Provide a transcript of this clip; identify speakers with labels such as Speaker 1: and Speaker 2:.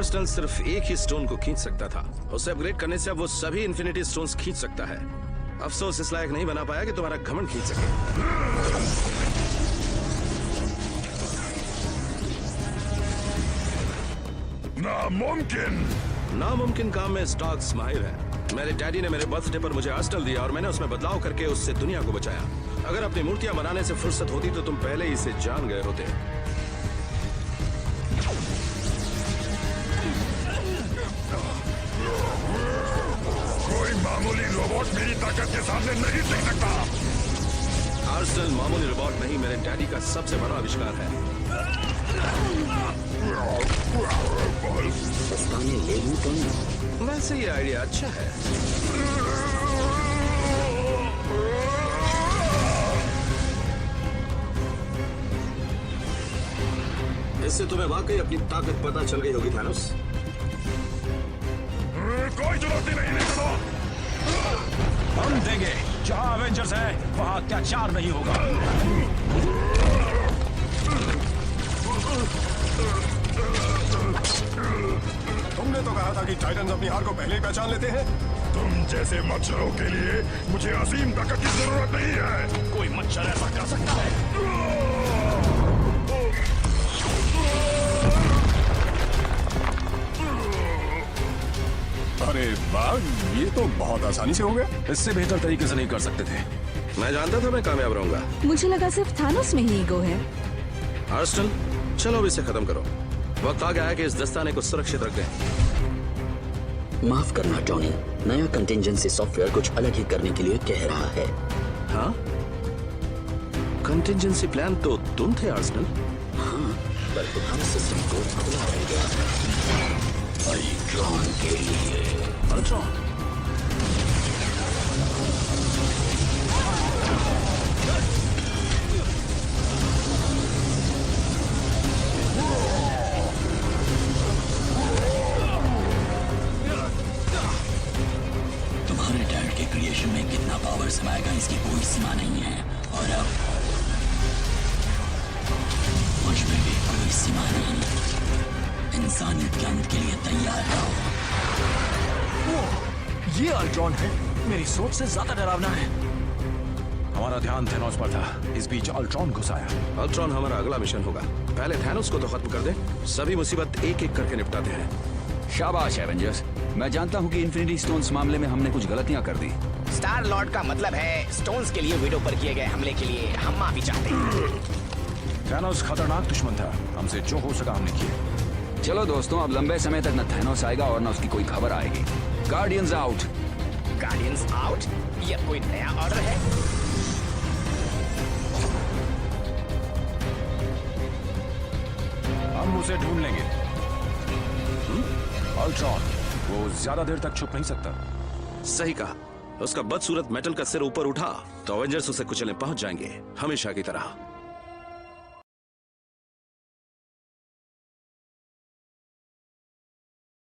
Speaker 1: Arsenal सिर्फ एक ही stone को खींच सकता था। उसे अपग्रेड करने से अब वो सभी इन्फिनिटी स्टोन्स खींच सकता है। अफसोस इस लायक नहीं बना पाया कि तुम्हारा घमंड खींच सके। नामुमकिन काम में स्टार्क्स माहिर है। मेरे डैडी ने मेरे बर्थडे पर मुझे आर्सेनल दिया और मैंने उसमें बदलाव करके उससे दुनिया को बचाया। अगर अपनी मूर्तियां बनाने से फुर्सत होती तो तुम पहले ही इसे जान गए होते।
Speaker 2: कोई मामूली रोबोट मेरी ताकत के सामने नहीं टिक सकता।
Speaker 1: आर्सेनल मामूली रोबोट नहीं, मेरे डैडी का सबसे बड़ा आविष्कार है। वैसे ये आइडिया अच्छा है। इससे तुम्हें वाकई अपनी ताकत पता चल गई होगी थानोस।
Speaker 2: कोई चुनौती नहीं लेगा।
Speaker 3: हम देंगे। जहां एवेंजर्स है वहां अत्याचार नहीं होगा।
Speaker 2: तुमने तो कहा था कि टाइटन्स अपनी हार को पहले ही पहचान लेते हैं। तुम जैसे मच्छरों के लिए मुझे असीम ताकत की जरूरत नहीं है।
Speaker 3: कोई मच्छर ऐसा कर सकता है?
Speaker 2: अरे वाह, ये तो बहुत आसानी से हो गया।
Speaker 3: इससे बेहतर तरीके से नहीं कर सकते थे।
Speaker 1: मैं जानता था मैं कामयाब रहूंगा।
Speaker 4: मुझे लगा सिर्फ थानोस में ही ईगो है।
Speaker 1: आर्सेनल, चलो अब इसे खत्म करो। वक्त आ गया है कि इस दस्ताने को सुरक्षित रख दें।
Speaker 5: माफ करना टॉनी, नया कंटिंजेंसी सॉफ्टवेयर कुछ अलग ही करने के लिए कह रहा है।
Speaker 1: हाँ? कंटिंजेंसी प्लान तो तुम थे आर्सेनल।
Speaker 5: हाँ, पर तुम्हारा सिस्टम को खुला रह गया। अल्ट्रॉन के लिए।
Speaker 3: अल्ट्रॉन?
Speaker 5: तुम्हारे डैड के क्रिएशन में कितना पावर समाएगा इसकी कोई सीमा नहीं है। और अब मुझ में भी कोई सीमा नहीं। इंसानियत के अंत के लिए तैयार रहो।
Speaker 3: ये अल्ट्रॉन है। मेरी सोच से ज्यादा डरावना है। हमारा ध्यान थैनोस पर था, इस बीच अल्ट्रॉन घुस आया।
Speaker 1: अल्ट्रॉन हमारा अगला मिशन होगा। पहले थैनोस को तो खत्म कर दे। सभी मुसीबत एक एक करके निपटाते हैं।
Speaker 6: शाबाश एवेंजर्स। मैं जानता हूँ कि इन्फिनिटी स्टोन्स मामले में हमने कुछ गलतियाँ कर दी।
Speaker 7: स्टार लॉर्ड का मतलब है स्टोन्स के लिए विडो पर किए गए हमले के लिए हम माफी चाहते हैं।
Speaker 3: थैनोस खतरनाक दुश्मन था, हमसे जो हो सका हमने किया।
Speaker 6: चलो दोस्तों, अब लंबे समय तक न थैनोस आएगा और न उसकी कोई खबर आएगी। Guardians out.
Speaker 7: Guardians out? यह कोई नया ऑर्डर है?
Speaker 3: हम उसे ढूंढ लेंगे। अल्ट्रॉन, वो ज्यादा देर तक छुप नहीं सकता।
Speaker 1: सही कहा। उसका बदसूरत मेटल का सिर ऊपर उठा तो अवेंजर्स उसे कुचलने पहुंच जाएंगे, हमेशा की तरह।